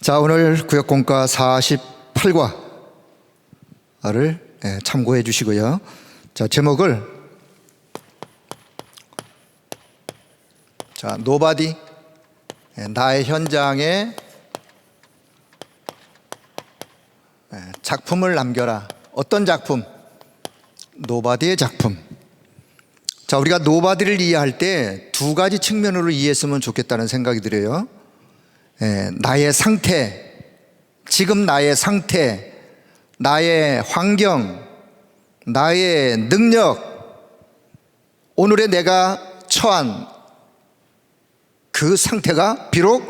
자, 오늘 구역공과 48과를 참고해 주시고요. 자, 제목을 노바디, 나의 현장에 작품을 남겨라. 어떤 작품? 노바디의 작품. 자, 우리가 노바디를 이해할 때 두 가지 측면으로 이해했으면 좋겠다는 생각이 들어요. 나의 상태, 지금 나의 상태, 나의 환경, 나의 능력, 오늘의 내가 처한 그 상태가 비록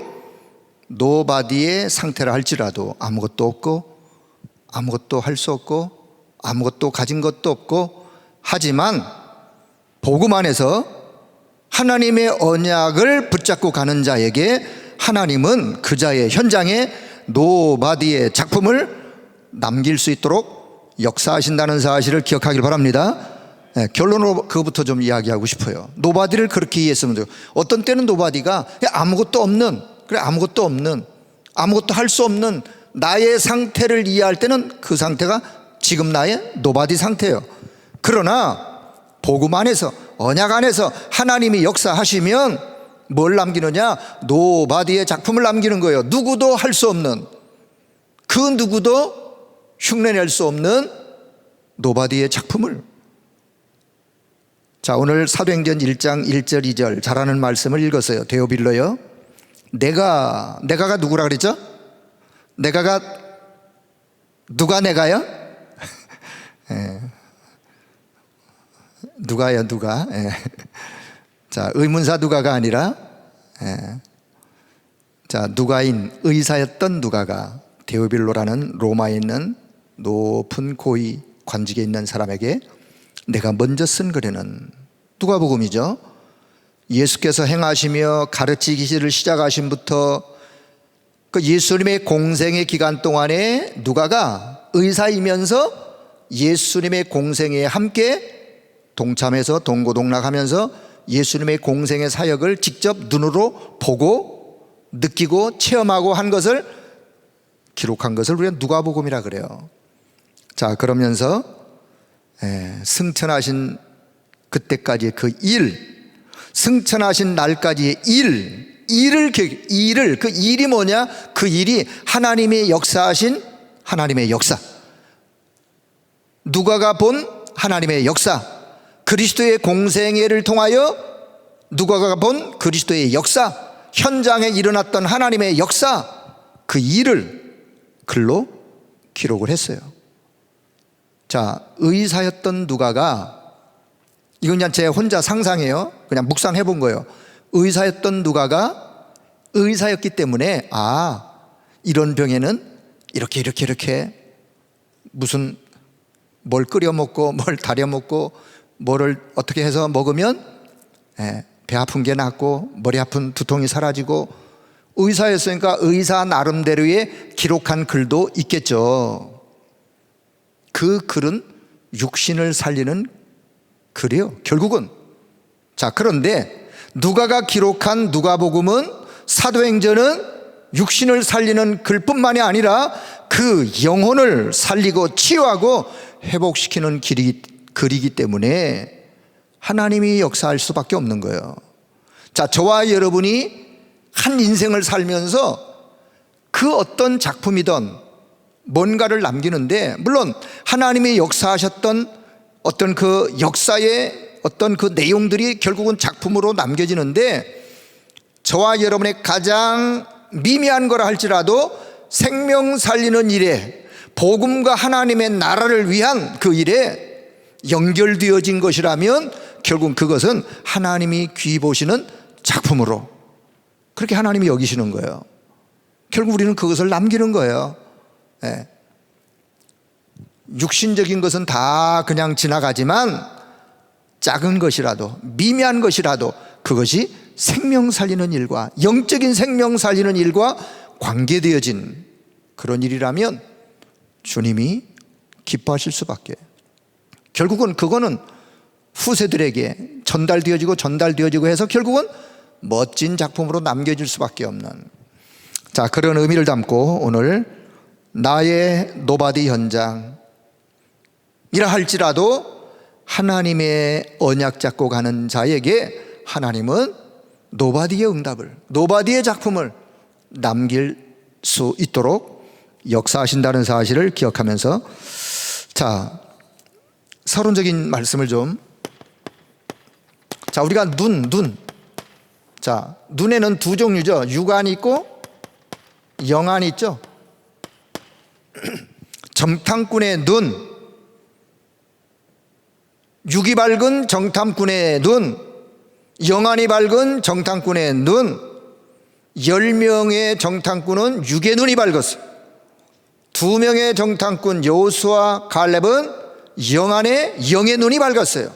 노바디의 상태라 할지라도 아무것도 없고, 아무것도 할 수 없고, 아무것도 가진 것도 없고, 하지만 복음 안에서 하나님의 언약을 붙잡고 가는 자에게 하나님은 그 자의 현장에 노바디의 작품을 남길 수 있도록 역사하신다는 사실을 기억하길 바랍니다. 결론으로 그것부터 좀 이야기하고 싶어요. 노바디를 그렇게 이해했으면 돼요. 어떤 때는 노바디가 아무것도 없는, 아무것도 할 수 없는 나의 상태를 이해할 때는 그 상태가 지금 나의 노바디 상태예요. 그러나 복음 안에서, 언약 안에서 하나님이 역사하시면 뭘 남기느냐? 노바디의 작품을 남기는 거예요. 누구도 할 수 없는, 그 누구도 흉내낼 수 없는 노바디의 작품을. 자, 오늘 사도행전 1장 1절 2절 잘하는 말씀을 읽었어요. 데오빌로요. 내가가 누구라 그랬죠? 누가 내가요? 누가요, 누가? 자, 의문사 누가가 아니라, 자, 누가인 의사였던 누가가 데오빌로라는 로마에 있는 높은 고위 관직에 있는 사람에게 내가 먼저 쓴 글에는, 누가복음이죠. 예수께서 행하시며 가르치기를 시작하신부터 그 예수님의 공생의 기간 동안에 누가가 의사이면서 예수님의 공생에 함께 동참해서 동고동락하면서 예수님의 공생의 사역을 직접 눈으로 보고 느끼고 체험하고 한 것을 기록한 것을 우리가 누가복음이라 그래요. 자, 그러면서 승천하신 그때까지의 그 일, 승천하신 날까지의 그 일이 뭐냐? 그 일이 하나님의 역사하신 하나님의 역사, 누가가 본 하나님의 역사, 그리스도의 공생애를 통하여 누가가 본 그리스도의 역사, 현장에 일어났던 하나님의 역사, 그 일을 글로 기록을 했어요. 자, 의사였던 누가가, 이건 그냥 제 혼자 상상해요. 그냥 묵상해 본 거예요. 의사였던 누가가 의사였기 때문에, 이런 병에는 이렇게 무슨 뭘 끓여 먹고 뭘 달여 먹고 뭐를 어떻게 해서 먹으면 배 아픈 게 낫고 머리 아픈 두통이 사라지고, 의사였으니까 의사 나름대로의 기록한 글도 있겠죠. 그 글은 육신을 살리는 글이에요, 결국은. 자, 그런데 누가가 기록한 누가복음은, 사도행전은 육신을 살리는 글뿐만이 아니라 그 영혼을 살리고 치유하고 회복시키는 글이기 때문에 하나님이 역사할 수밖에 없는 거예요. 자, 저와 여러분이 한 인생을 살면서 그 어떤 작품이든 뭔가를 남기는데, 물론 하나님이 역사하셨던 어떤 그 역사의 어떤 그 내용들이 결국은 작품으로 남겨지는데, 저와 여러분의 가장 미미한 거라 할지라도 생명 살리는 일에, 복음과 하나님의 나라를 위한 그 일에 연결되어진 것이라면 결국 그것은 하나님이 귀 보시는 작품으로, 그렇게 하나님이 여기시는 거예요. 결국 우리는 그것을 남기는 거예요. 육신적인 것은 다 그냥 지나가지만 작은 것이라도, 미미한 것이라도 그것이 생명 살리는 일과, 영적인 생명 살리는 일과 관계되어진 그런 일이라면 주님이 기뻐하실 수밖에. 결국은 그거는 후세들에게 전달되어지고 해서 결국은 멋진 작품으로 남겨질 수밖에 없는. 자, 그런 의미를 담고 오늘 나의 노바디 현장이라 할지라도 하나님의 언약 잡고 가는 자에게 하나님은 노바디의 응답을, 노바디의 작품을 남길 수 있도록 역사하신다는 사실을 기억하면서, 자, 서론적인 말씀을 좀. 자, 우리가 눈. 자, 눈에는 두 종류죠. 육안이 있고 영안이 있죠. 정탐꾼의 눈, 육이 밝은 정탐꾼의 눈, 영안이 밝은 정탐꾼의 눈. 10명의 정탐꾼은 육의 눈이 밝았어요. 2명의 정탐꾼 여호수아 갈렙은 영안의 영의 눈이 밝았어요.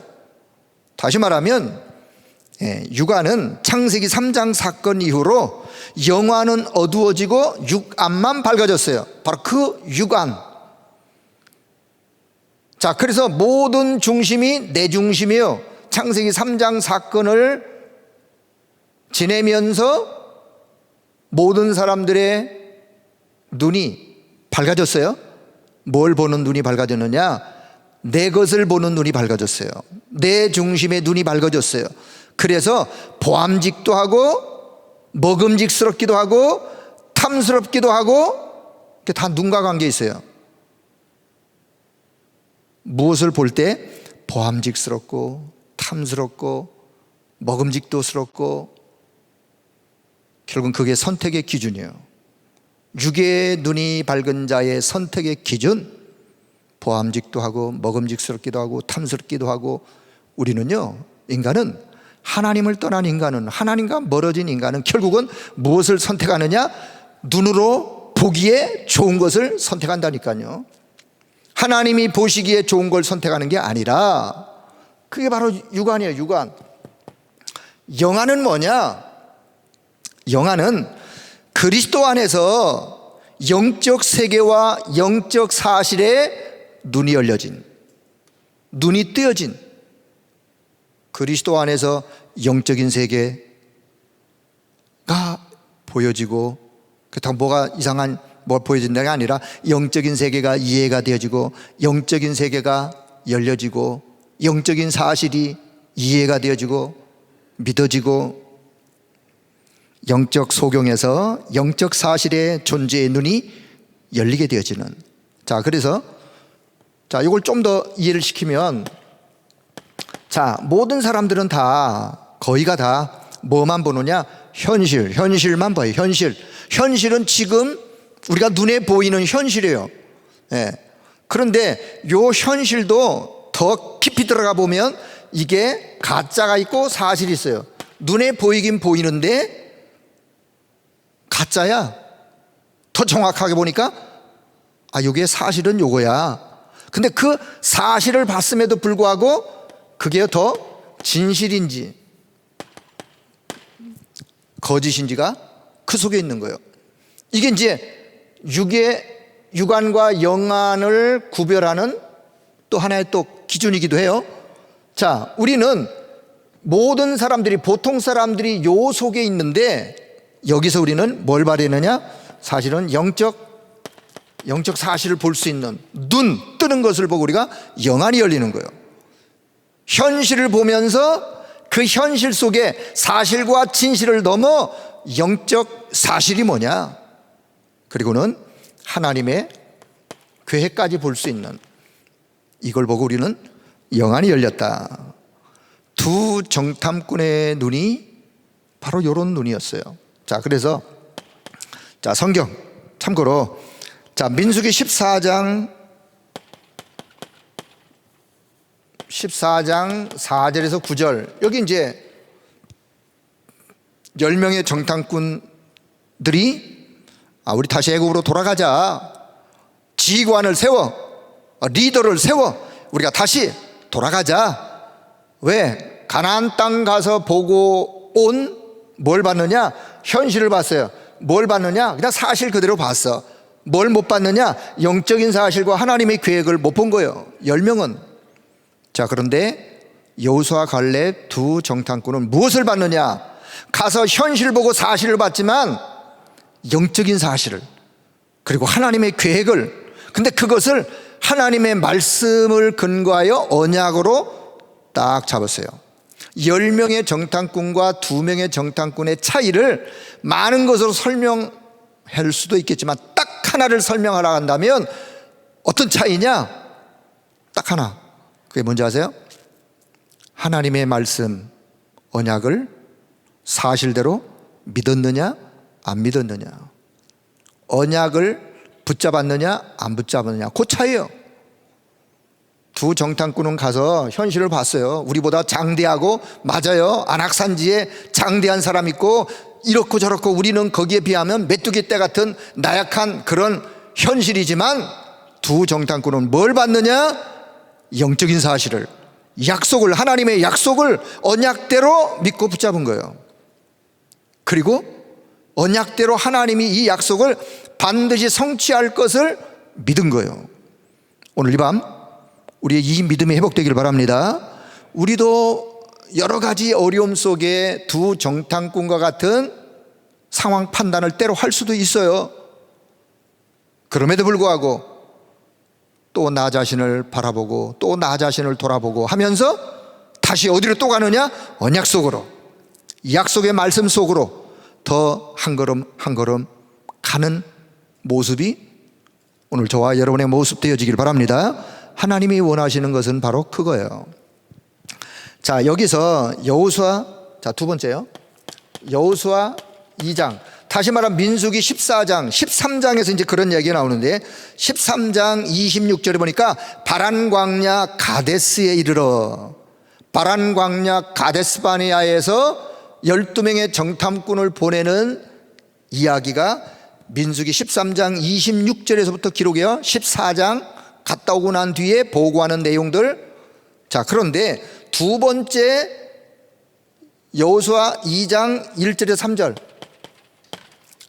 다시 말하면 육안은 창세기 3장 사건 이후로 영안은 어두워지고 육안만 밝아졌어요. 바로 그 육안. 자, 그래서 모든 중심이 내 중심이요. 창세기 3장 사건을 지내면서 모든 사람들의 눈이 밝아졌어요. 뭘 보는 눈이 밝아졌느냐? 내 것을 보는 눈이 밝아졌어요. 내 중심의 눈이 밝아졌어요. 그래서 보암직도 하고 먹음직스럽기도 하고 탐스럽기도 하고 다 눈과 관계 있어요. 무엇을 볼 때 보암직스럽고 탐스럽고 먹음직도스럽고, 결국은 그게 선택의 기준이에요. 육의 눈이 밝은 자의 선택의 기준, 보암직도 하고 먹음직스럽기도 하고 탐스럽기도 하고. 우리는요, 인간은, 하나님을 떠난 인간은, 하나님과 멀어진 인간은 결국은 무엇을 선택하느냐? 눈으로 보기에 좋은 것을 선택한다니까요. 하나님이 보시기에 좋은 걸 선택하는 게 아니라, 그게 바로 육안이에요. 육안. 영안은 뭐냐? 영안은 그리스도 안에서 영적 세계와 영적 사실에 눈이 열려진, 눈이 뜨여진, 그리스도 안에서 영적인 세계가 보여지고, 그렇다고 뭐가 이상한 뭘 보여진다가 아니라 영적인 세계가 이해가 되어지고, 영적인 세계가 열려지고, 영적인 사실이 이해가 되어지고 믿어지고, 영적 소경에서 영적 사실의 존재의 눈이 열리게 되어지는. 자, 그래서 자, 이걸 좀 더 이해를 시키면, 자, 모든 사람들은 다, 거의가 다 뭐만 보느냐? 현실만 봐요. 현실은 지금 우리가 눈에 보이는 현실이에요. 그런데 요 현실도 더 깊이 들어가 보면 이게 가짜가 있고 사실이 있어요. 눈에 보이긴 보이는데 가짜야. 더 정확하게 보니까 이게 사실은 요거야. 근데 그 사실을 봤음에도 불구하고 그게 더 진실인지 거짓인지가 그 속에 있는 거예요. 이게 이제 육안과 영안을 구별하는 또 하나의 또 기준이기도 해요. 자, 우리는 모든 사람들이, 보통 사람들이 요 속에 있는데, 여기서 우리는 뭘 발휘하느냐? 사실은 영적 사실을 볼 수 있는 눈, 뜨는 것을 보고 우리가 영안이 열리는 거예요. 현실을 보면서 그 현실 속에 사실과 진실을 넘어 영적 사실이 뭐냐? 그리고는 하나님의 계획까지 볼 수 있는, 이걸 보고 우리는 영안이 열렸다. 두 정탐꾼의 눈이 바로 이런 눈이었어요. 자, 그래서 자, 성경 참고로, 자, 민수기 14장 4절에서 9절, 여기 이제 10명의 정탐꾼들이 우리 다시 애국으로 돌아가자, 지휘관을 세워, 리더를 세워, 우리가 다시 돌아가자. 왜? 가나안 땅 가서 보고 온 뭘 봤느냐? 현실을 봤어요. 뭘 봤느냐? 그냥 사실 그대로 봤어. 뭘 못 봤느냐? 영적인 사실과 하나님의 계획을 못 본 거예요, 10명은. 자, 그런데 여호수아 갈렙 두 정탐꾼은 무엇을 봤느냐? 가서 현실 보고 사실을 봤지만 영적인 사실을, 그리고 하나님의 계획을, 근데 그것을 하나님의 말씀을 근거하여 언약으로 딱 잡았어요. 10명의 정탐꾼과 2명의 정탐꾼의 차이를 많은 것으로 설명할 수도 있겠지만 딱 하나를 설명하라 한다면 어떤 차이냐? 딱 하나. 그게 뭔지 아세요? 하나님의 말씀, 언약을 사실대로 믿었느냐 안 믿었느냐, 언약을 붙잡았느냐 안 붙잡았느냐, 그 차이예요. 두 정탐꾼은 가서 현실을 봤어요. 우리보다 장대하고, 맞아요, 안악산지에 장대한 사람 있고 이렇고 저렇고 우리는 거기에 비하면 메뚜기 떼 같은 나약한 그런 현실이지만, 두 정탐꾼은 뭘 봤느냐? 영적인 사실을, 약속을, 하나님의 약속을 언약대로 믿고 붙잡은 거예요. 그리고 언약대로 하나님이 이 약속을 반드시 성취할 것을 믿은 거예요. 오늘 이 밤 우리의 이 믿음이 회복되길 바랍니다. 우리도 여러 가지 어려움 속에 두 정탐꾼과 같은 상황 판단을 때로 할 수도 있어요. 그럼에도 불구하고 또 나 자신을 바라보고 또 나 자신을 돌아보고 하면서 다시 어디로 또 가느냐? 언약 속으로, 약속의 말씀 속으로 더 한 걸음 한 걸음 가는 모습이 오늘 저와 여러분의 모습 되어지길 바랍니다. 하나님이 원하시는 것은 바로 그거예요. 자, 여기서 여호수아, 자, 두 번째요, 여호수아 2장, 다시 말하면 민수기 14장 13장에서 이제 그런 얘기가 나오는데, 13장 26절에 보니까 바란 광야 가데스에 이르러, 바란 광야 가데스 바네아에서 12명의 정탐꾼을 보내는 이야기가 민수기 13장 26절에서부터 기록해요. 14장 갔다 오고 난 뒤에 보고하는 내용들. 자, 그런데 두 번째 여호수아 2장 1절에서 3절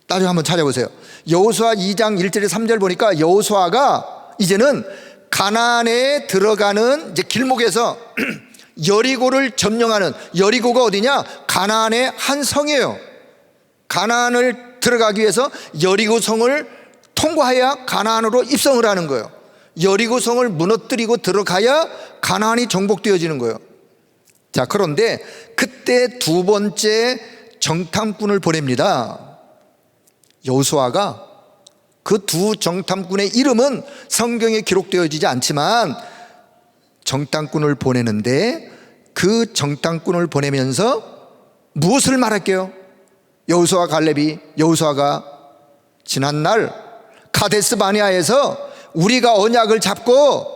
나중에 한번 찾아보세요. 여호수아 2장 1절에서 3절 보니까 여호수아가 이제는 가나안에 들어가는 이제 길목에서 여리고를 점령하는, 여리고가 어디냐? 가나안의 한 성이에요. 가나안을 들어가기 위해서 여리고 성을 통과해야 가나안으로 입성을 하는 거예요. 여리고 성을 무너뜨리고 들어가야 가나안이 정복되어지는 거예요. 자, 그런데 그때 두 번째 정탐꾼을 보냅니다. 여호수아가. 그 두 정탐꾼의 이름은 성경에 기록되어지지 않지만 정탐꾼을 보내는데, 그 정탐꾼을 보내면서 무엇을 말할게요? 여호수아 갈렙이, 여호수아가 지난날 가데스 바네아에서 우리가 언약을 잡고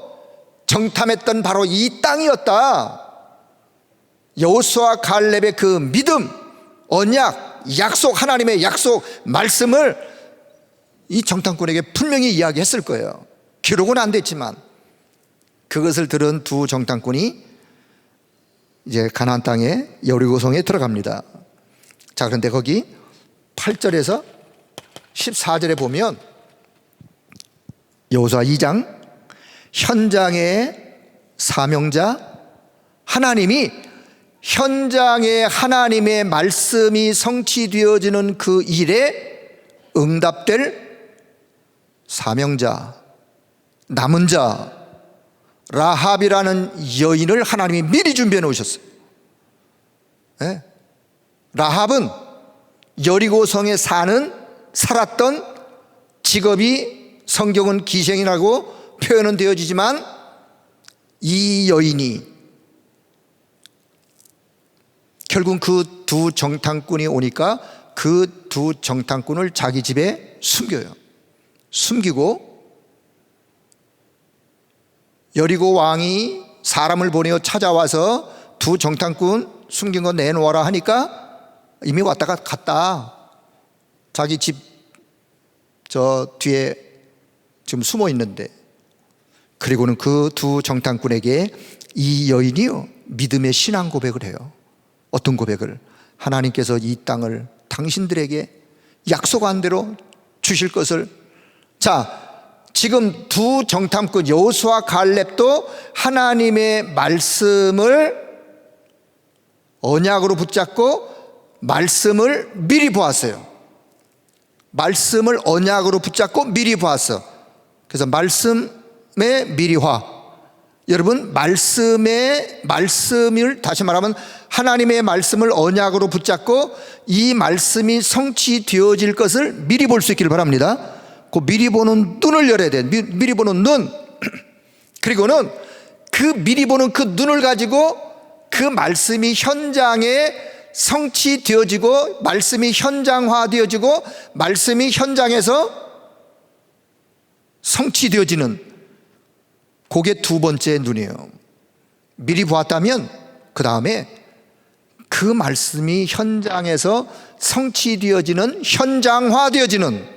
정탐했던 바로 이 땅이었다. 여호수아 갈렙의 그 믿음, 언약, 약속, 하나님의 약속 말씀을 이 정탐꾼에게 분명히 이야기했을 거예요. 기록은 안 됐지만. 그것을 들은 두 정탐꾼이 이제 가나안 땅에 여리고성에 들어갑니다. 자, 그런데 거기 8절에서 14절에 보면 여호수아 2장, 현장의 사명자, 하나님이 현장에 하나님의 말씀이 성취되어지는 그 일에 응답될 사명자, 남은 자 라합이라는 여인을 하나님이 미리 준비해 놓으셨어요. 네? 라합은 여리고성에 살았던 직업이 성경은 기생이라고 표현은 되어지지만, 이 여인이 결국 그 두 정탐꾼이 오니까 그 두 정탐꾼을 자기 집에 숨겨요. 숨기고 여리고 왕이 사람을 보내어 찾아와서 두 정탐꾼 숨긴 거 내놓아라 하니까 이미 왔다가 갔다. 자기 집 저 뒤에 지금 숨어 있는데, 그리고는 그 두 정탐꾼에게 이 여인이요 믿음의 신앙 고백을 해요. 어떤 고백을? 하나님께서 이 땅을 당신들에게 약속한 대로 주실 것을. 자, 지금 두 정탐꾼 여호수아 갈렙도 하나님의 말씀을 언약으로 붙잡고 말씀을 미리 보았어요. 말씀을 언약으로 붙잡고 미리 보았어. 그래서 말씀의 미리화. 여러분, 말씀을 다시 말하면 하나님의 말씀을 언약으로 붙잡고 이 말씀이 성취되어질 것을 미리 볼 수 있기를 바랍니다. 그 미리 보는 눈을 열어야 돼. 미리 보는 눈. 그리고는 그 미리 보는 그 눈을 가지고 그 말씀이 현장에 성취되어지고 말씀이 현장화되어지고 말씀이 현장에서 성취되어지는, 그게 두 번째 눈이에요. 미리 보았다면 그 다음에 그 말씀이 현장에서 성취되어지는, 현장화되어지는,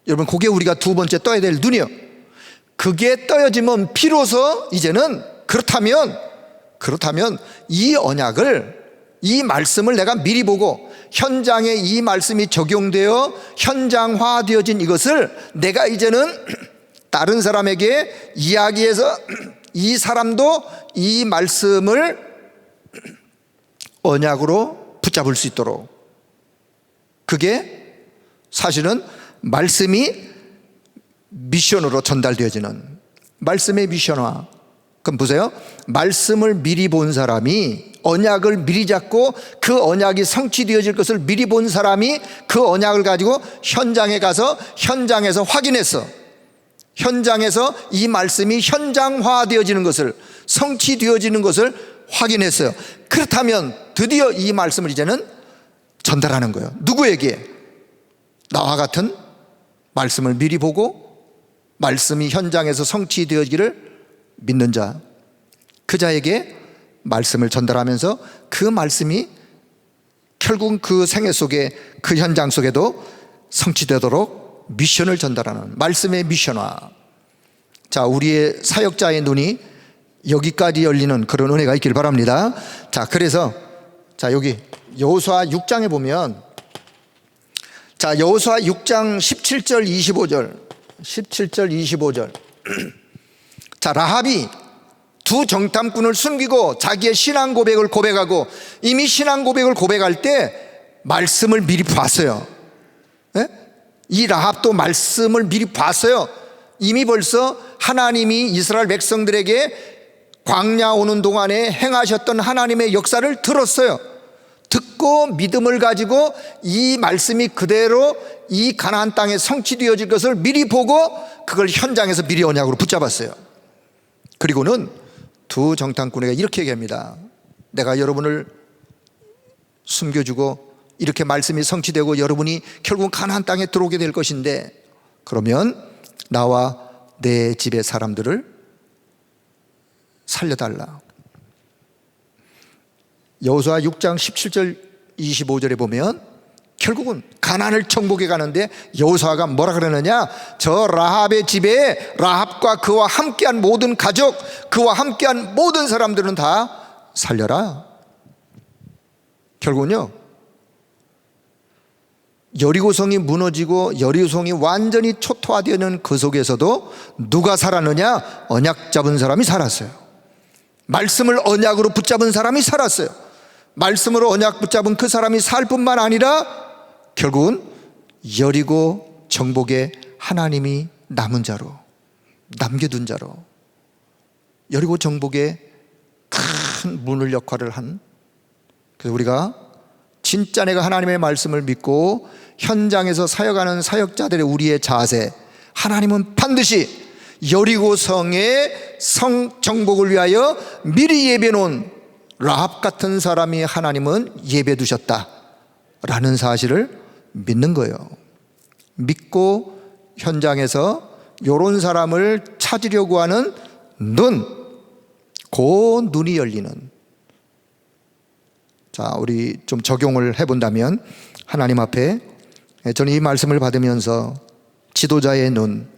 여러분 그게 우리가 두 번째 떠야 될 눈이요. 그게 떠여지면 비로소 이제는 그렇다면 이 언약을, 이 말씀을 내가 미리 보고 현장에 이 말씀이 적용되어 현장화되어진 이것을 내가 이제는 다른 사람에게 이야기해서 이 사람도 이 말씀을 언약으로 붙잡을 수 있도록, 그게 사실은 말씀이 미션으로 전달되어지는, 말씀의 미션화. 그럼 보세요. 말씀을 미리 본 사람이, 언약을 미리 잡고 그 언약이 성취되어질 것을 미리 본 사람이 그 언약을 가지고 현장에 가서 현장에서 확인했어. 현장에서 이 말씀이 현장화되어지는 것을, 성취되어지는 것을 확인했어요. 그렇다면 드디어 이 말씀을 이제는 전달하는 거예요. 누구에게? 나와 같은 말씀을 미리 보고 말씀이 현장에서 성취되어지기를 믿는 자, 그 자에게 말씀을 전달하면서 그 말씀이 결국 그 생애 속에, 그 현장 속에도 성취되도록 미션을 전달하는 말씀의 미션화. 자, 우리의 사역자의 눈이 여기까지 열리는 그런 은혜가 있길 바랍니다. 자, 그래서 자, 여기 여호수아 6장에 보면, 자, 여호수아 6장 17절 25절. 자, 라합이 두 정탐꾼을 숨기고 자기의 신앙 고백을 고백하고, 이미 신앙 고백을 고백할 때 말씀을 미리 봤어요. 네? 이 라합도 말씀을 미리 봤어요. 이미 벌써 하나님이 이스라엘 백성들에게 광야 오는 동안에 행하셨던 하나님의 역사를 들었어요. 듣고 믿음을 가지고 이 말씀이 그대로 이 가나안 땅에 성취되어질 것을 미리 보고 그걸 현장에서 미리 언약으로 붙잡았어요. 그리고는 두 정탐꾼에게 이렇게 얘기합니다. 내가 여러분을 숨겨주고 이렇게 말씀이 성취되고 여러분이 결국 가나안 땅에 들어오게 될 것인데, 그러면 나와 내 집의 사람들을 살려달라. 여호수아 6장 17절 25절에 보면 결국은 가나안을 정복해 가는데 여호수아가 뭐라 그러느냐? 저 라합의 집에 라합과 그와 함께한 모든 가족, 그와 함께한 모든 사람들은 다 살려라. 결국은요, 여리고성이 무너지고 여리고성이 완전히 초토화되는 그 속에서도 누가 살았느냐? 언약 잡은 사람이 살았어요. 말씀을 언약으로 붙잡은 사람이 살았어요. 말씀으로 언약 붙잡은 그 사람이 살 뿐만 아니라 결국은 여리고 정복에 하나님이 남은 자로, 남겨둔 자로, 여리고 정복에 큰 문을 역할을 한, 그래서 우리가 진짜 내가 하나님의 말씀을 믿고 현장에서 사역하는 사역자들의 우리의 자세, 하나님은 반드시 여리고성의 정복을 위하여 미리 예비해 놓은 라합 같은 사람이 하나님은 예배해 두셨다라는 사실을 믿는 거예요. 믿고 현장에서 이런 사람을 찾으려고 하는 눈, 그 눈이 열리는. 자, 우리 좀 적용을 해본다면, 하나님 앞에 저는 이 말씀을 받으면서 지도자의 눈,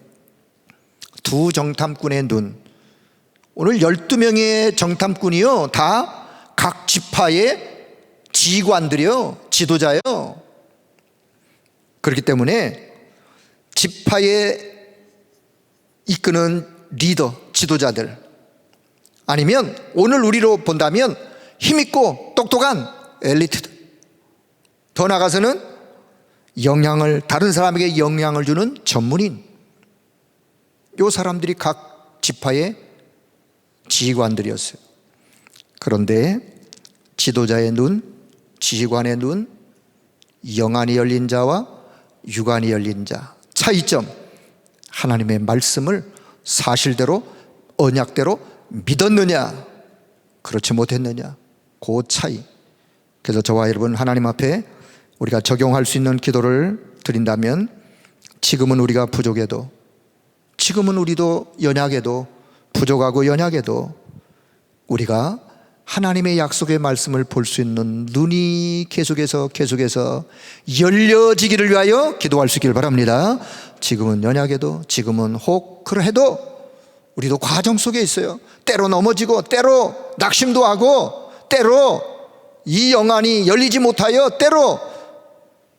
두 정탐꾼의 눈, 오늘 12명의 정탐꾼이요, 다 각 지파의 지휘관들이요, 지도자요. 그렇기 때문에 지파에 이끄는 리더, 지도자들, 아니면 오늘 우리로 본다면 힘있고 똑똑한 엘리트들, 더 나아가서는 다른 사람에게 영향을 주는 전문인, 요 사람들이 각 지파의 지휘관들이었어요. 그런데 지도자의 눈, 지휘관의 눈, 영안이 열린 자와 육안이 열린 자, 차이점, 하나님의 말씀을 사실대로 언약대로 믿었느냐 그렇지 못했느냐, 그 차이. 그래서 저와 여러분 하나님 앞에 우리가 적용할 수 있는 기도를 드린다면, 지금은 우리가 부족해도, 지금은 우리도 연약해도, 부족하고 연약해도 우리가 하나님의 약속의 말씀을 볼 수 있는 눈이 계속해서 열려지기를 위하여 기도할 수 있기를 바랍니다. 지금은 연약해도, 지금은 혹 그러해도 우리도 과정 속에 있어요. 때로 넘어지고, 때로 낙심도 하고, 때로 이 영안이 열리지 못하여 때로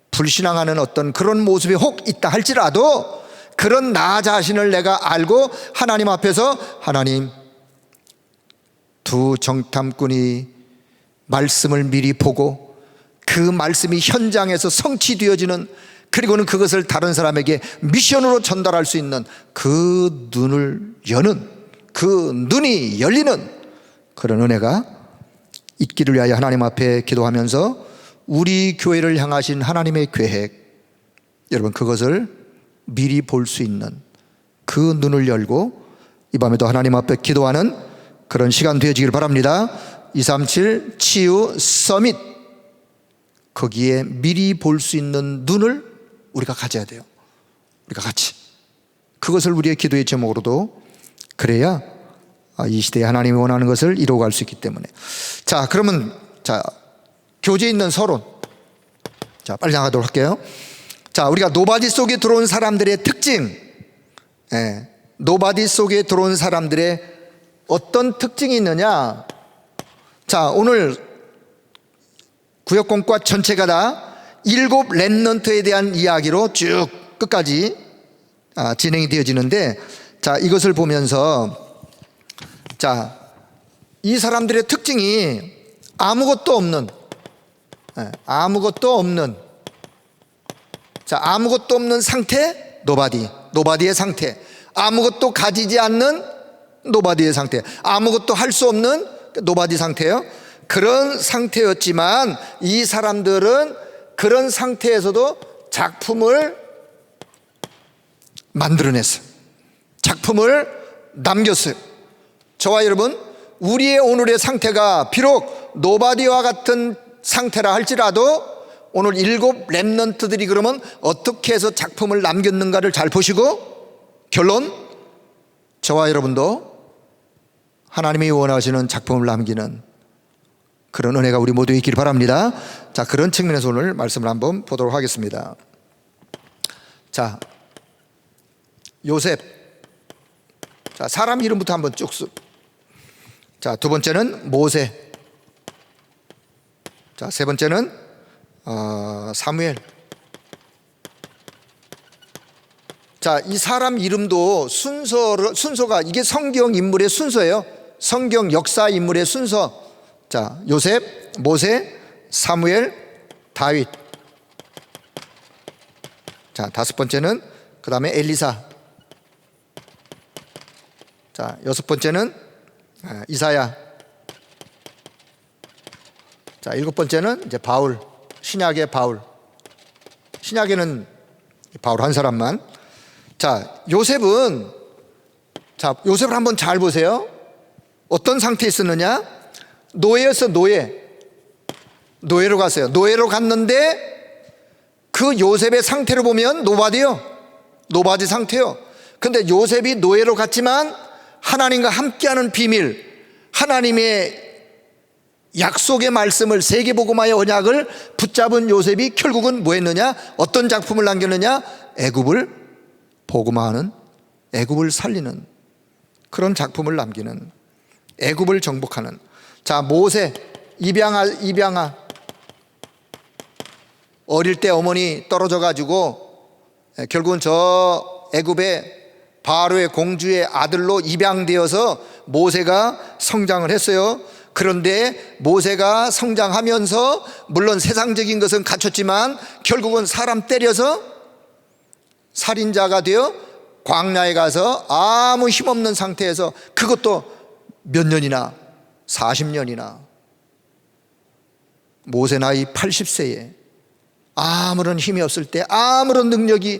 불신앙하는 어떤 그런 모습이 혹 있다 할지라도, 그런 나 자신을 내가 알고 하나님 앞에서, 하나님, 두 정탐꾼이 말씀을 미리 보고 그 말씀이 현장에서 성취되어지는, 그리고는 그것을 다른 사람에게 미션으로 전달할 수 있는 그 눈을 여는, 그 눈이 열리는 그런 은혜가 있기를 위하여 하나님 앞에 기도하면서 우리 교회를 향하신 하나님의 계획, 여러분 그것을 미리 볼 수 있는 그 눈을 열고 이 밤에도 하나님 앞에 기도하는 그런 시간 되어지길 바랍니다. 237 치유 서밋, 거기에 미리 볼 수 있는 눈을 우리가 가져야 돼요. 우리가 같이 그것을 우리의 기도의 제목으로도, 그래야 이 시대에 하나님이 원하는 것을 이루어갈 수 있기 때문에. 자, 그러면 교제에 있는 서론, 빨리 나가도록 할게요. 자, 우리가 노바디 속에 들어온 사람들의 특징, 노바디 속에 들어온 사람들의 어떤 특징이 있느냐. 자, 오늘 구역공과 전체가 다 7 렘넌트에 대한 이야기로 쭉 끝까지 진행이 되어지는데, 자, 이것을 보면서, 자, 이 사람들의 특징이 아무것도 없는, 자, 아무것도 없는 상태, 노바디의 상태. 아무것도 가지지 않는 노바디의 상태, 아무것도 할 수 없는 노바디 상태예요. 그런 상태였지만 이 사람들은 그런 상태에서도 작품을 만들어냈어요. 작품을 남겼어요. 저와 여러분, 우리의 오늘의 상태가 비록 노바디와 같은 상태라 할지라도 오늘 7 렘넌트들이 그러면 어떻게 해서 작품을 남겼는가를 잘 보시고, 결론, 저와 여러분도 하나님이 원하시는 작품을 남기는 그런 은혜가 우리 모두에 있기를 바랍니다. 자, 그런 측면에서 오늘 말씀을 한번 보도록 하겠습니다. 자, 요셉. 자, 사람 이름부터 한번 쭉. 자, 두 번째는 모세. 자, 세 번째는 사무엘. 자, 이 사람 이름도 순서가, 이게 성경 인물의 순서예요. 성경 역사 인물의 순서. 자, 요셉, 모세, 사무엘, 다윗. 자, 다섯 번째는 그 다음에 엘리사. 자, 여섯 번째는 이사야. 자, 일곱 번째는 이제 바울, 신약의 바울. 신약에는 바울 한 사람만. 자, 요셉을 한번 잘 보세요. 어떤 상태에 있었느냐? 노예였어, 노예로 갔어요. 노예로 갔는데 그 요셉의 상태를 보면 노바디 상태요. 근데 요셉이 노예로 갔지만 하나님과 함께하는 비밀, 하나님의 약속의 말씀을, 세계복음화의 언약을 붙잡은 요셉이 결국은 뭐 했느냐? 어떤 작품을 남겼느냐? 애굽을 복음화하는, 애굽을 살리는 그런 작품을 남기는, 애굽을 정복하는. 자, 모세, 입양아. 어릴 때 어머니 떨어져 가지고 결국은 저 애굽의 바로의 공주의 아들로 입양되어서 모세가 성장을 했어요. 그런데 모세가 성장하면서 물론 세상적인 것은 갖췄지만 결국은 사람 때려서 살인자가 되어 광야에 가서 아무 힘없는 상태에서, 그것도 몇 년이나, 40년이나, 모세 나이 80세에 아무런 힘이 없을 때 아무런 능력이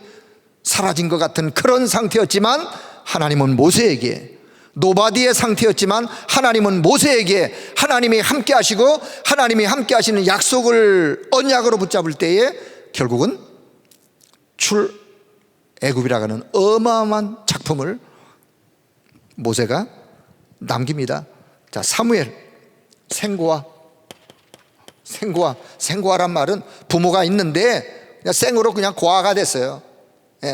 사라진 것 같은 그런 상태였지만, 하나님은 모세에게, 노바디의 상태였지만 하나님은 모세에게 하나님이 함께 하시고, 하나님이 함께 하시는 약속을 언약으로 붙잡을 때에 결국은 출애굽이라고 하는 어마어마한 작품을 모세가 남깁니다. 자, 사무엘, 생고아란 말은 부모가 있는데 그냥 생으로 그냥 고아가 됐어요.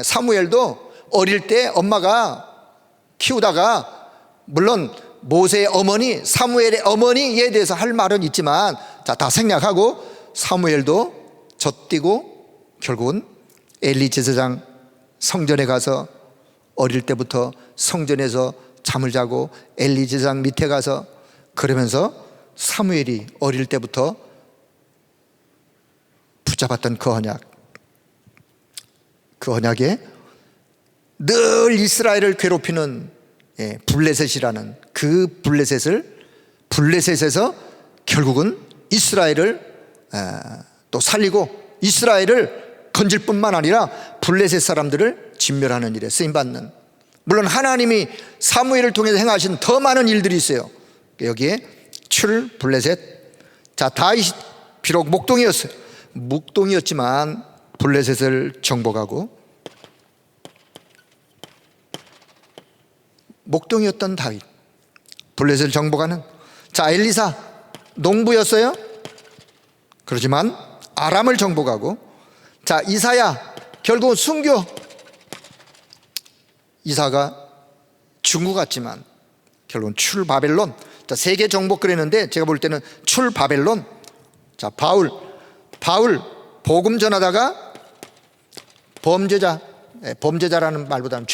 사무엘도 어릴 때 엄마가 키우다가, 물론 모세의 어머니, 사무엘의 어머니에 대해서 할 말은 있지만, 자, 다 생략하고 사무엘도 젖뛰고 결국은 엘리 제사장 성전에 가서 어릴 때부터 성전에서 잠을 자고 엘리 제사장 밑에 가서, 그러면서 사무엘이 어릴 때부터 붙잡았던 그 언약에 늘 이스라엘을 괴롭히는 블레셋이라는 그 블레셋에서 결국은 이스라엘을 또 살리고 이스라엘을 건질 뿐만 아니라 블레셋 사람들을 진멸하는 일에 쓰임받는, 물론 하나님이 사무엘을 통해서 행하신 더 많은 일들이 있어요. 여기에 블레셋. 자, 다윗이 비록 묵동이었지만 블레셋을 정복하고, 목동이었던 다윗, 블레셋을 정복하는. 자, 엘리사 농부였어요. 그렇지만 아람을 정복하고. 자, 이사야 결국은 순교. 이사가 중국 갔지만 결국은 출바벨론. 자, 세계 정복 그랬는데 제가 볼 때는 출바벨론. 자, 바울 복음 전하다가 범죄자라는 말보다는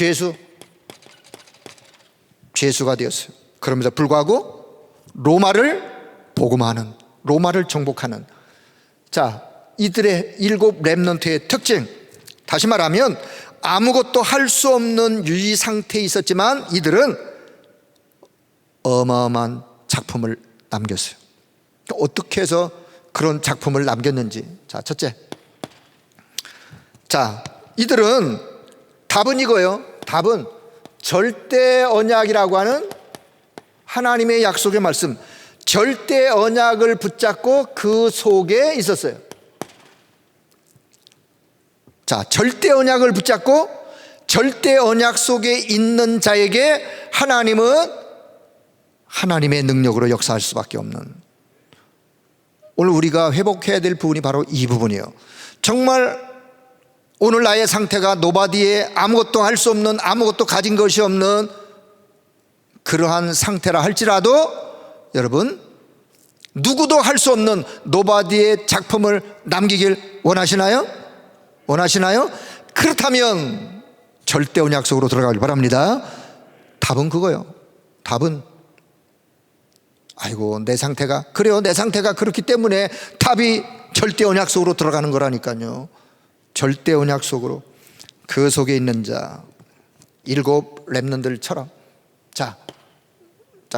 죄수가 되었어요. 그럼에도 불구하고 로마를 복음하는, 로마를 정복하는. 자, 이들의 7 렘넌트의 특징, 다시 말하면 아무것도 할 수 없는 유지 상태에 있었지만 이들은 어마어마한 작품을 남겼어요. 어떻게 해서 그런 작품을 남겼는지. 자, 첫째, 자, 이들은 답은 이거예요. 답은 절대 언약이라고 하는 하나님의 약속의 말씀, 절대 언약을 붙잡고 그 속에 있었어요. 자, 절대 언약을 붙잡고 절대 언약 속에 있는 자에게 하나님은 하나님의 능력으로 역사할 수밖에 없는, 오늘 우리가 회복해야 될 부분이 바로 이 부분이에요. 정말 오늘 나의 상태가 노바디에 아무것도 할 수 없는, 아무것도 가진 것이 없는 그러한 상태라 할지라도, 여러분 누구도 할 수 없는 노바디의 작품을 남기길 원하시나요? 그렇다면 절대 언약 속으로 들어가길 바랍니다. 답은 그거예요. 답은, 아이고 내 상태가 그래요, 내 상태가 그렇기 때문에 답이 절대 언약 속으로 들어가는 거라니까요. 절대 언약 속으로, 그 속에 있는 자 7 렘넌트들처럼. 자,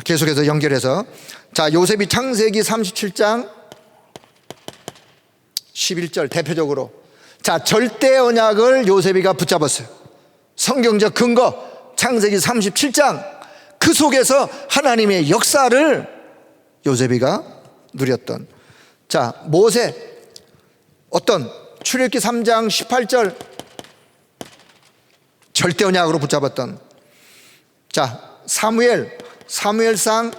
계속해서 연결해서, 자, 요셉이 창세기 37장 11절 대표적으로, 자, 절대 언약을 요셉이가 붙잡았어요. 성경적 근거 창세기 37장, 그 속에서 하나님의 역사를 요셉이가 누렸던. 자, 모세, 어떤 출애굽기 3장 18절 절대 언약으로 붙잡았던. 자, 사무엘상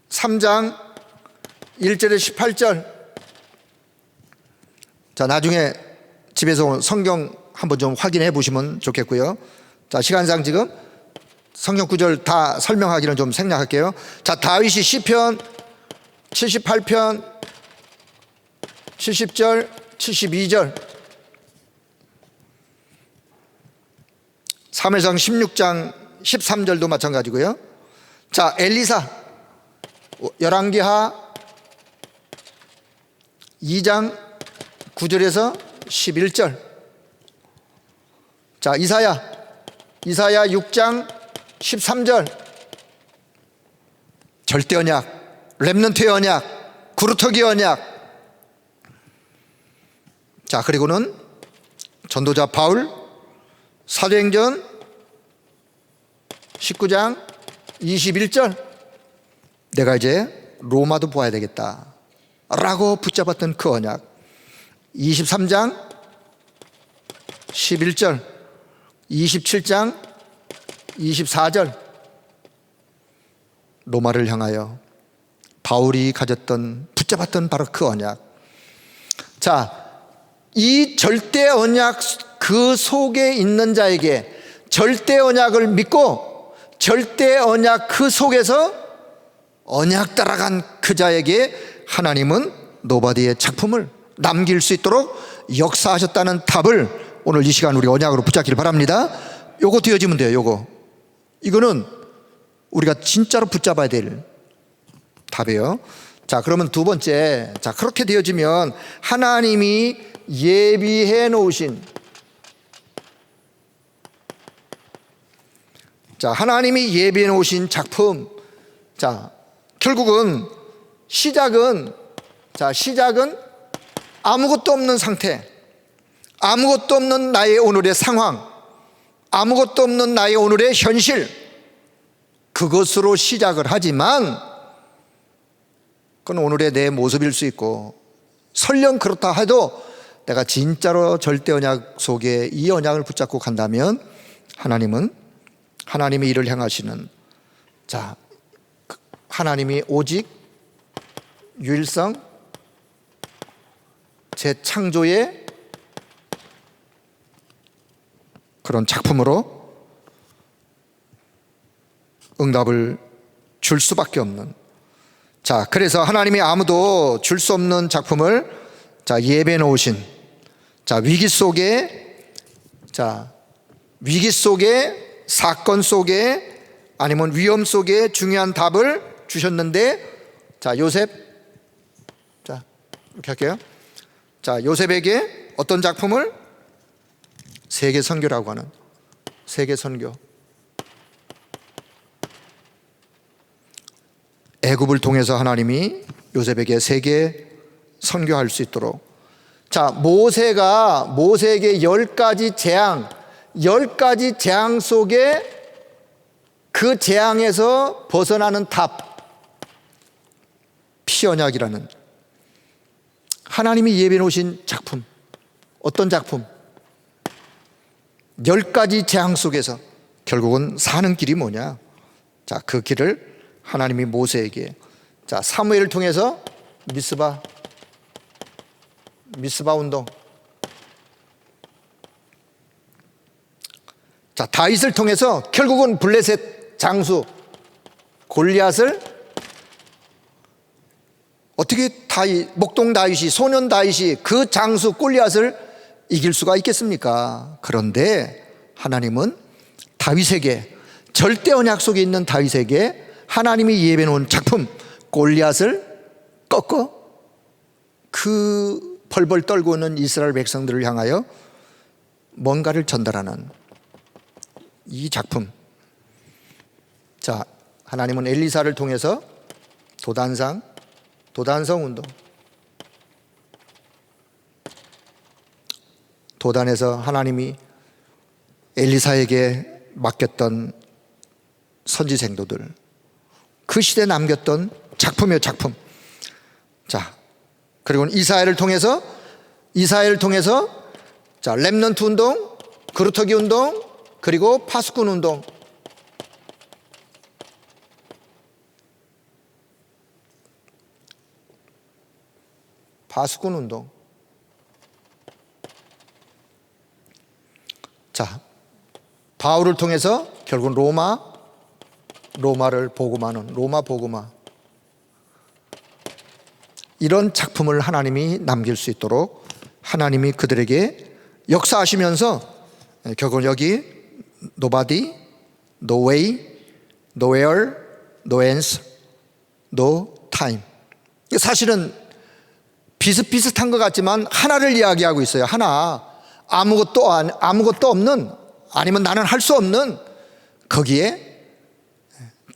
3장 1절에 18절. 자, 나중에 집에서 성경 한번 좀 확인해 보시면 좋겠고요. 자, 시간상 지금 성경 구절 다 설명하기는 좀 생략할게요. 자, 다윗이 시편 78편 70절 72절, 사무엘상 16장 13절도 마찬가지고요. 자, 엘리사 열왕기하 2장 9절에서 11절. 자, 이사야 6장 13절. 절대 언약, 렘넌트의 언약, 구루터기 언약. 자, 그리고는 전도자 바울 사도행전 19장 21절. 내가 이제 로마도 보아야 되겠다 라고 붙잡았던 그 언약. 23장 11절, 27장 24절. 로마를 향하여 바울이 가졌던, 붙잡았던 바로 그 언약. 자, 이 절대 언약 그 속에 있는 자에게, 절대 언약을 믿고 절대 언약 그 속에서 언약 따라간 그 자에게 하나님은 노바디의 작품을 남길 수 있도록 역사하셨다는 답을 오늘 이 시간 우리 언약으로 붙잡기를 바랍니다. 요거 되어지면 돼요. 이거는 우리가 진짜로 붙잡아야 될 답이에요. 자, 그러면 두 번째, 자, 그렇게 되어지면 하나님이 예비해 놓으신, 자, 하나님이 예비해 놓으신 작품. 자, 결국은 시작은 아무것도 없는 상태, 아무것도 없는 나의 오늘의 상황, 아무것도 없는 나의 오늘의 현실, 그것으로 시작을 하지만 그건 오늘의 내 모습일 수 있고, 설령 그렇다 해도 내가 진짜로 절대 언약 속에 이 언약을 붙잡고 간다면 하나님이 이를 행하시는, 자, 하나님이 오직 유일성 재창조의 그런 작품으로 응답을 줄 수밖에 없는, 자, 그래서 하나님이 아무도 줄 수 없는 작품을, 자, 예배해 놓으신, 자, 위기 속에, 사건 속에, 아니면 위험 속에 중요한 답을 주셨는데, 자, 요셉, 자, 이렇게 할게요. 자, 요셉에게 어떤 작품을? 세계 선교라고 하는, 세계 선교. 애굽을 통해서 하나님이 요셉에게 세계 선교할 수 있도록. 자, 모세에게 10가지 재앙 속에 그 재앙에서 벗어나는 답, 피언약이라는 하나님이 예비해 놓으신 작품. 어떤 작품? 10가지 재앙 속에서 결국은 사는 길이 뭐냐? 자, 그 길을 하나님이 모세에게, 자, 사무엘을 통해서 미스바 운동, 자, 다윗을 통해서 결국은 블레셋 장수 골리앗을 어떻게 목동 다윗이, 소년 다윗이 그 장수 골리앗을 이길 수가 있겠습니까? 그런데 하나님은 다윗에게, 절대 언약 속에 있는 다윗에게 하나님이 예배해 놓은 작품 골리앗을 꺾어 그 벌벌 떨고 있는 이스라엘 백성들을 향하여 뭔가를 전달하는 이 작품. 자, 하나님은 엘리사를 통해서 도단성 운동, 도단에서 하나님이 엘리사에게 맡겼던 선지생도들, 그 시대에 남겼던 작품이에요, 작품. 자, 그리고 이사야를 통해서 자, 렘넌트 운동, 그루터기 운동, 그리고 파수꾼 운동. 파수꾼 운동. 자, 바울을 통해서 결국 로마를 복음하는 로마 복음화, 이런 작품을 하나님이 남길 수 있도록 하나님이 그들에게 역사하시면서 결국 여기 nobody, no way, nowhere, no answer, no time. 사실은 비슷비슷한 것 같지만 하나를 이야기하고 있어요. 하나, 아무것도 없는, 아니면 나는 할 수 없는, 거기에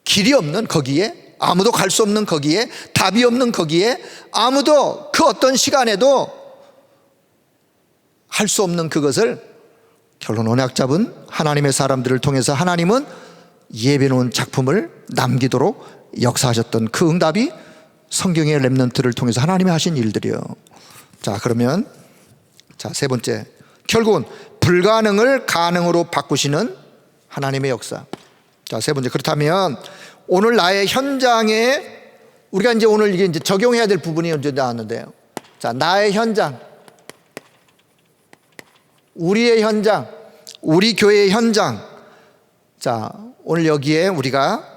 길이 없는, 거기에 아무도 갈 수 없는, 거기에 답이 없는, 거기에 아무도 그 어떤 시간에도 할 수 없는 그것을 결론 언약 잡은 하나님의 사람들을 통해서 하나님은 예배 놓은 작품을 남기도록 역사하셨던 그 응답이 성경의 렘넌트를 통해서 하나님이 하신 일들이요. 자, 그러면 세 번째, 결국은 불가능을 가능으로 바꾸시는 하나님의 역사. 자, 세 번째, 그렇다면 오늘 나의 현장에 우리가 이제 오늘 이게 이제 적용해야 될 부분이 이제 나왔는데요. 자, 나의 현장, 우리의 현장, 우리 교회의 현장. 자, 오늘 여기에 우리가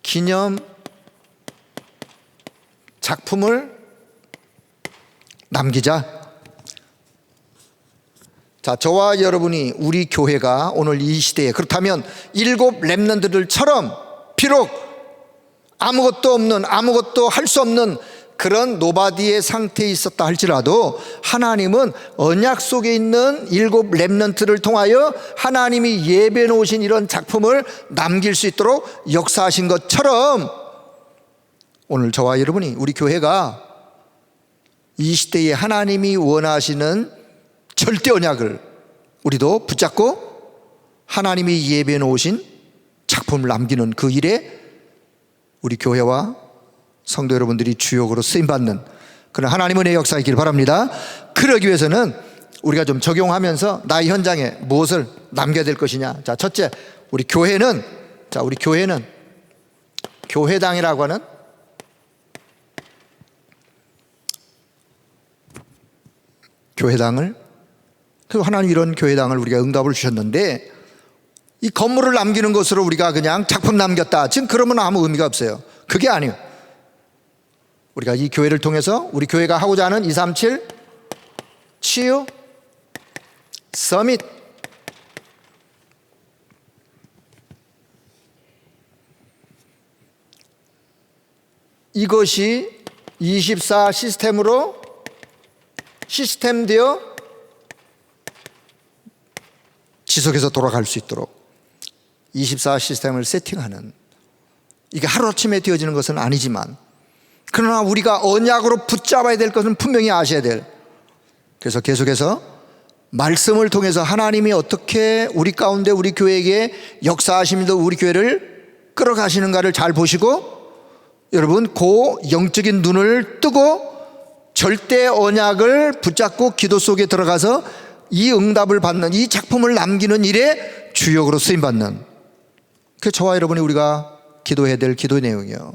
기념 작품을 남기자. 자, 저와 여러분이 우리 교회가 오늘 이 시대에 그렇다면 7 렘넌트들처럼 비록 아무것도 없는, 아무것도 할 수 없는 그런 노바디의 상태에 있었다 할지라도 하나님은 언약 속에 있는 7 렘넌트를 통하여 하나님이 예배 놓으신 이런 작품을 남길 수 있도록 역사하신 것처럼 오늘 저와 여러분이 우리 교회가 이 시대에 하나님이 원하시는 절대 언약을 우리도 붙잡고 하나님이 예배해 놓으신 작품을 남기는 그 일에 우리 교회와 성도 여러분들이 주역으로 쓰임받는 그런 하나님의 은혜의 역사가 있기를 바랍니다. 그러기 위해서는 우리가 좀 적용하면서 나의 현장에 무엇을 남겨야 될 것이냐. 자, 첫째, 우리 교회는 교회당이라고 하는 교회당을, 그리고 하나님 이런 교회당을 우리가 응답을 주셨는데 이 건물을 남기는 것으로 우리가 그냥 작품 남겼다, 지금 그러면 아무 의미가 없어요. 그게 아니에요. 우리가 이 교회를 통해서 우리 교회가 하고자 하는 237 치유 서밋, 이것이 24 시스템으로 시스템되어 지속해서 돌아갈 수 있도록 24 시스템을 세팅하는, 이게 하루아침에 되어지는 것은 아니지만 그러나 우리가 언약으로 붙잡아야 될 것은 분명히 아셔야 될, 그래서 계속해서 말씀을 통해서 하나님이 어떻게 우리 가운데 우리 교회에게 역사하시면서 우리 교회를 끌어가시는가를 잘 보시고 여러분 그 영적인 눈을 뜨고 절대 언약을 붙잡고 기도 속에 들어가서 이 응답을 받는, 이 작품을 남기는 일에 주역으로 쓰임받는, 그 저와 여러분이 우리가 기도해야 될 기도의 내용이에요.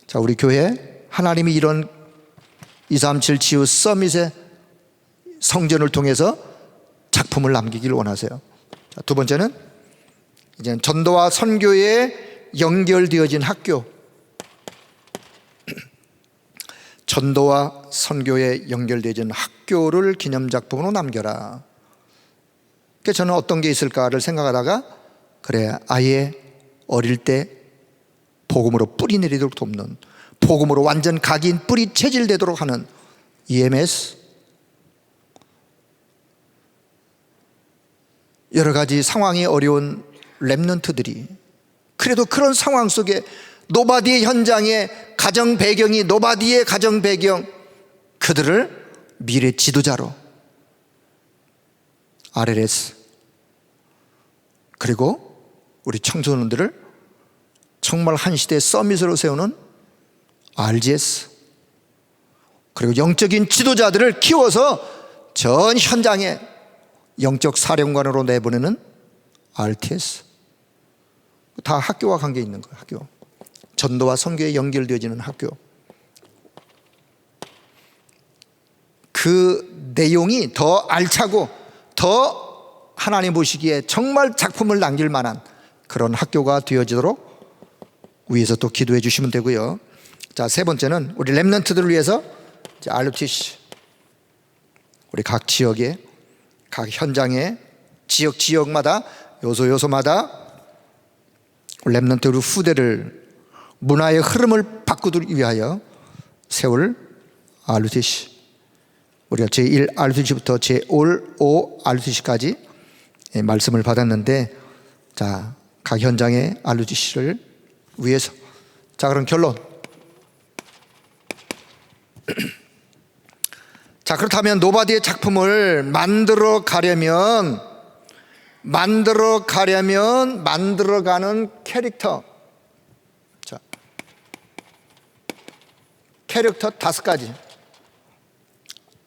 자, 우리 교회 하나님이 이런 237 치유 서밋의 성전을 통해서 작품을 남기기를 원하세요. 자, 두 번째는 이제 전도와 선교에 연결되어진 학교, 전도와 선교에 연결되어진 학교를 기념작품으로 남겨라. 그래서 저는 어떤 게 있을까를 생각하다가 그래, 아예 어릴 때 복음으로 뿌리 내리도록 돕는, 복음으로 완전 각인 뿌리 체질되도록 하는 EMS, 여러 가지 상황이 어려운 렘넌트들이 그래도 그런 상황 속에 노바디의 현장에 가정 배경이 노바디의 가정 배경, 그들을 미래 지도자로 RLS, 그리고 우리 청소년들을 정말 한 시대의 서밋으로 세우는 RGS, 그리고 영적인 지도자들을 키워서 전 현장에 영적 사령관으로 내보내는 RTS, 다 학교와 관계 있는 거예요. 학교, 전도와 선교에 연결되어지는 학교. 그 내용이 더 알차고 더 하나님 보시기에 정말 작품을 남길 만한 그런 학교가 되어지도록 위에서 또 기도해 주시면 되고요. 자, 세 번째는 우리 렘넌트들을 위해서 RUTC, 우리 각 지역에, 각 현장에, 지역마다, 요소마다 렘넌트 우리 후대를 문화의 흐름을 바꾸기 위하여 세울 RUTC, 우리가 제1 RUTC부터 제5 RUTC까지 말씀을 받았는데, 자, 각 현장의 RUTC를 위해서. 자, 그럼 결론. 자, 그렇다면 노바디의 작품을 만들어 가는 캐릭터. 자, 캐릭터 5가지.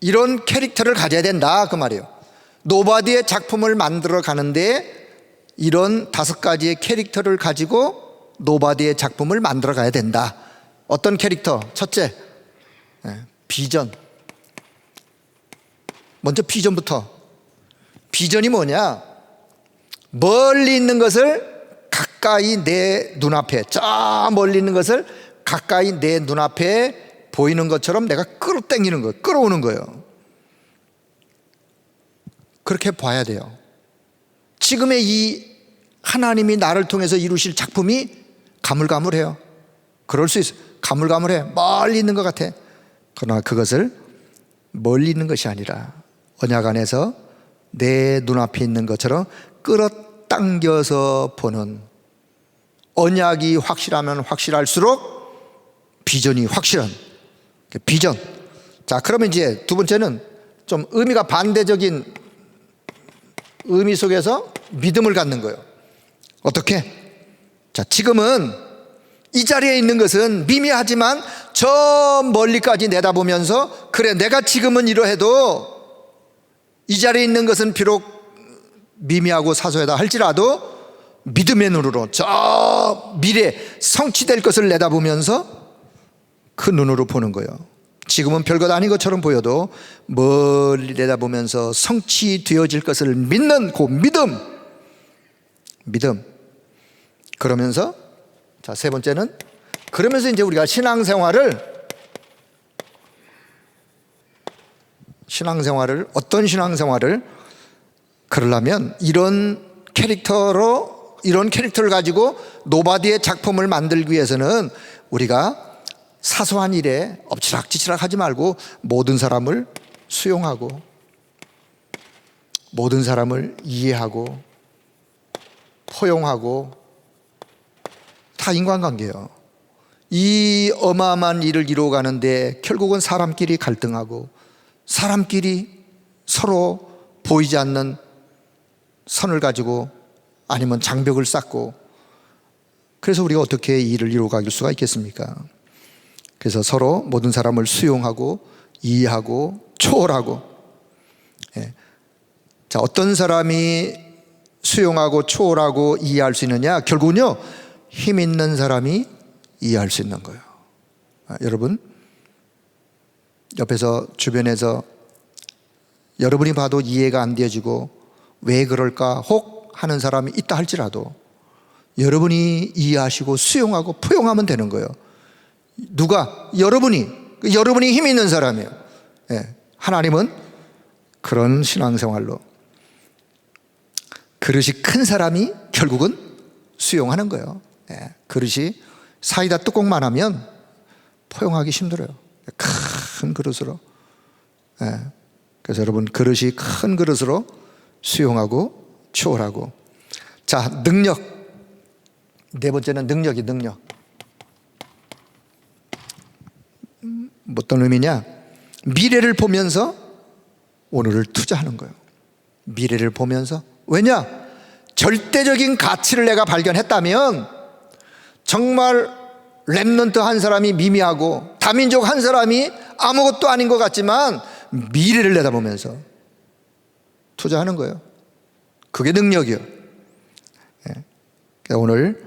이런 캐릭터를 가져야 된다, 그 말이에요. 노바디의 작품을 만들어 가는데 이런 5가지의 캐릭터를 가지고 노바디의 작품을 만들어 가야 된다. 어떤 캐릭터? 첫째, 비전. 먼저 비전부터. 비전이 뭐냐? 멀리 있는 것을 가까이 내 눈앞에, 저 멀리 있는 것을 가까이 내 눈앞에 보이는 것처럼 내가 끌어당기는 거예요. 끌어오는 거예요. 그렇게 봐야 돼요. 지금의 이 하나님이 나를 통해서 이루실 작품이 가물가물해요. 그럴 수 있어요. 가물가물해. 멀리 있는 것 같아. 그러나 그것을 멀리 있는 것이 아니라 언약 안에서 내 눈앞에 있는 것처럼 끌어당겨서 보는, 언약이 확실하면 확실할수록 비전이 확실한 비전. 자, 그러면 이제 두 번째는 좀 의미가 반대적인 의미 속에서 믿음을 갖는 거예요. 어떻게? 자, 지금은 이 자리에 있는 것은 미미하지만 저 멀리까지 내다보면서, 그래, 내가 지금은 이러해도 이 자리에 있는 것은 비록 미미하고 사소하다 할지라도 믿음의 눈으로 저 미래 성취될 것을 내다보면서 그 눈으로 보는 거예요. 지금은 별것 아닌 것처럼 보여도 멀리 내다보면서 성취되어질 것을 믿는 그 믿음. 그러면서, 자, 세 번째는, 그러면서 이제 우리가 어떤 신앙생활을 그러려면 이런 캐릭터를 가지고 노바디의 작품을 만들기 위해서는 우리가 사소한 일에 엎치락뒤치락 하지 말고 모든 사람을 수용하고 모든 사람을 이해하고 포용하고, 다 인간관계예요. 이 어마어마한 일을 이루어가는데 결국은 사람끼리 갈등하고 사람끼리 서로 보이지 않는 선을 가지고 아니면 장벽을 쌓고, 그래서 우리가 어떻게 이 일을 이루어갈 수가 있겠습니까? 그래서 서로 모든 사람을 수용하고 이해하고 초월하고. 자, 어떤 사람이 수용하고 초월하고 이해할 수 있느냐? 결국은요, 힘 있는 사람이 이해할 수 있는 거예요. 여러분, 옆에서 주변에서 여러분이 봐도 이해가 안 되어지고 왜 그럴까 혹 하는 사람이 있다 할지라도 여러분이 이해하시고 수용하고 포용하면 되는 거예요. 누가? 여러분이 힘이 있는 사람이에요. 하나님은 그런 신앙생활로 그릇이 큰 사람이 결국은 수용하는 거예요. 그릇이 사이다 뚜껑만 하면 포용하기 힘들어요. 큰 그릇으로. 그래서 여러분, 그릇이 큰 그릇으로 수용하고 초월하고. 자, 능력. 네 번째는 능력. 어떤 의미냐? 미래를 보면서 오늘을 투자하는 거예요. 미래를 보면서. 왜냐? 절대적인 가치를 내가 발견했다면, 정말 렘넌트 한 사람이 미미하고 다민족 한 사람이 아무것도 아닌 것 같지만 미래를 내다보면서 투자하는 거예요. 그게 능력이에요. 오늘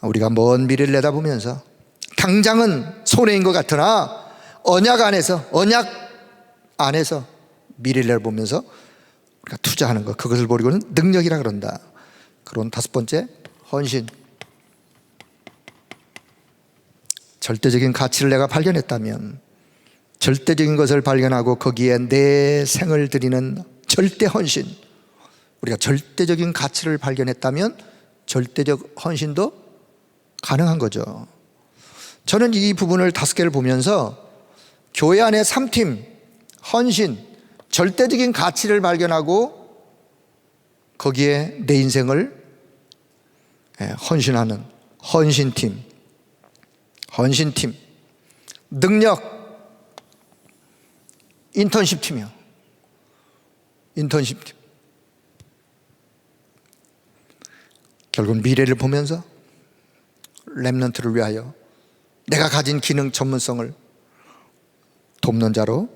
우리가 먼 미래를 내다보면서, 당장은 손해인 것 같으나 언약 안에서 미래를 내다보면서 우리가 투자하는 것, 그것을 버리고는 능력이라 그런다. 그런 5번째, 헌신. 절대적인 가치를 내가 발견했다면, 절대적인 것을 발견하고 거기에 내 생을 드리는 절대 헌신. 우리가 절대적인 가치를 발견했다면 절대적 헌신도 가능한 거죠. 저는 이 부분을 5개를 보면서 교회 안에 3팀, 헌신, 절대적인 가치를 발견하고 거기에 내 인생을 헌신하는 헌신팀, 능력, 인턴십팀이요. 인턴십팀. 결국 미래를 보면서 렘넌트를 위하여 내가 가진 기능 전문성을 돕는 자로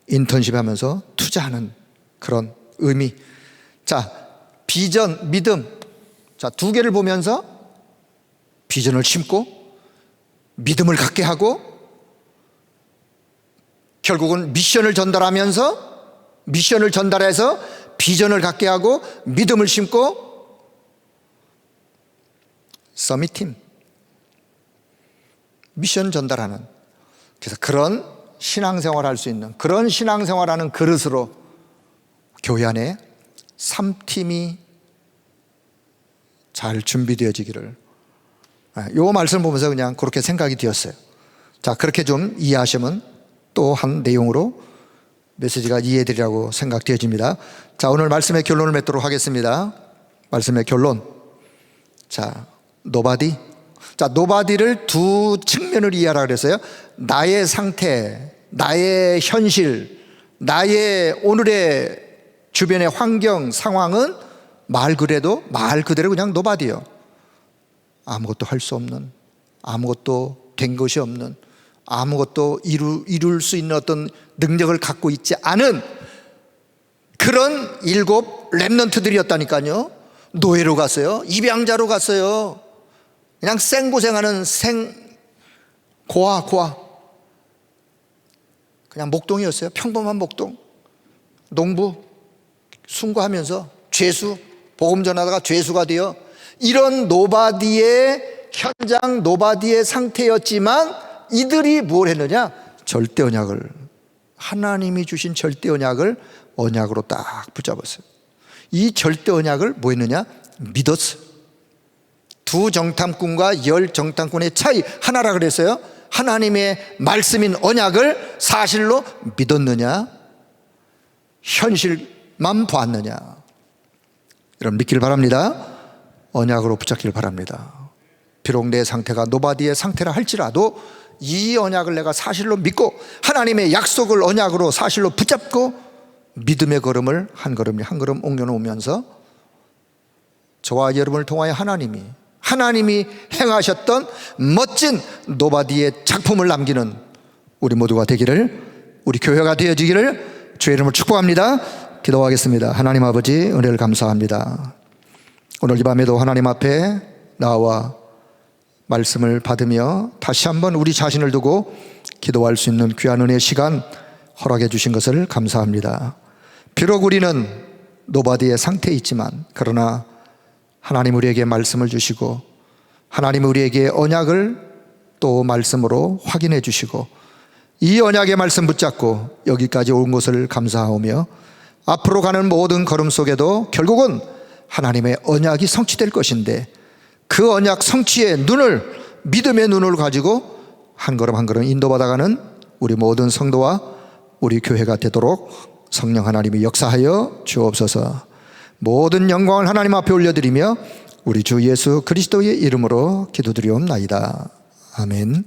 인턴십 하면서 투자하는 그런 의미. 자, 비전, 믿음. 자, 2개를 보면서 비전을 심고 믿음을 갖게 하고 결국은 미션을 전달해서 비전을 갖게 하고 믿음을 심고 서밋팀. 미션 전달하는. 그래서 그런 신앙생활 할 수 있는 그런 신앙생활하는 그릇으로 교회 안에 3팀이 잘 준비되어지기를, 이 말씀 보면서 그냥 그렇게 생각이 되었어요. 자, 그렇게 좀 이해하시면 또 한 내용으로 메시지가 이해되리라고 생각되어집니다. 자, 오늘 말씀의 결론을 맺도록 하겠습니다. 말씀의 결론. 자, 노바디. 자, 노바디를 2 측면을 이해하라 그랬어요. 나의 상태, 나의 현실, 나의 오늘의 주변의 환경, 상황은 말 그대로 그냥 노바디예요. 아무것도 할 수 없는, 아무것도 된 것이 없는, 아무것도 이룰 수 있는 어떤 능력을 갖고 있지 않은 그런 7 렘넌트들이었다니까요. 노예로 갔어요. 입양자로 갔어요. 그냥 생고생하는 고아 그냥 목동이었어요. 평범한 목동. 농부 순구하면서 죄수, 복음 전하다가 죄수가 되어 이런 노바디의 현장, 노바디의 상태였지만 이들이 뭘 했느냐? 절대 언약을, 하나님이 주신 절대 언약으로 딱 붙잡았어요. 이 절대 언약을 뭐 했느냐? 믿었어요. 2 정탐꾼과 10 정탐꾼의 차이 하나라 그랬어요. 하나님의 말씀인 언약을 사실로 믿었느냐, 현실만 보았느냐. 여러분 믿기를 바랍니다. 언약으로 붙잡기를 바랍니다. 비록 내 상태가 노바디의 상태라 할지라도 이 언약을 내가 사실로 믿고 하나님의 약속을 언약으로 사실로 붙잡고 믿음의 걸음을 한 걸음 옮겨놓으면서 저와 여러분을 통하여 하나님이 행하셨던 멋진 노바디의 작품을 남기는 우리 모두가 되기를, 우리 교회가 되어지기를 주의 이름으로 축복합니다. 기도하겠습니다. 하나님 아버지, 은혜를 감사합니다. 오늘 이 밤에도 하나님 앞에 나와 말씀을 받으며 다시 한번 우리 자신을 두고 기도할 수 있는 귀한 은혜의 시간 허락해 주신 것을 감사합니다. 비록 우리는 노바디의 상태에 있지만, 그러나 하나님 우리에게 말씀을 주시고 하나님 우리에게 언약을 또 말씀으로 확인해 주시고 이 언약의 말씀 붙잡고 여기까지 온 것을 감사하오며 앞으로 가는 모든 걸음 속에도 결국은 하나님의 언약이 성취될 것인데 그 언약 성취의 눈을, 믿음의 눈을 가지고 한 걸음 인도받아가는 우리 모든 성도와 우리 교회가 되도록 성령 하나님이 역사하여 주옵소서. 모든 영광을 하나님 앞에 올려드리며 우리 주 예수 그리스도의 이름으로 기도드리옵나이다. 아멘.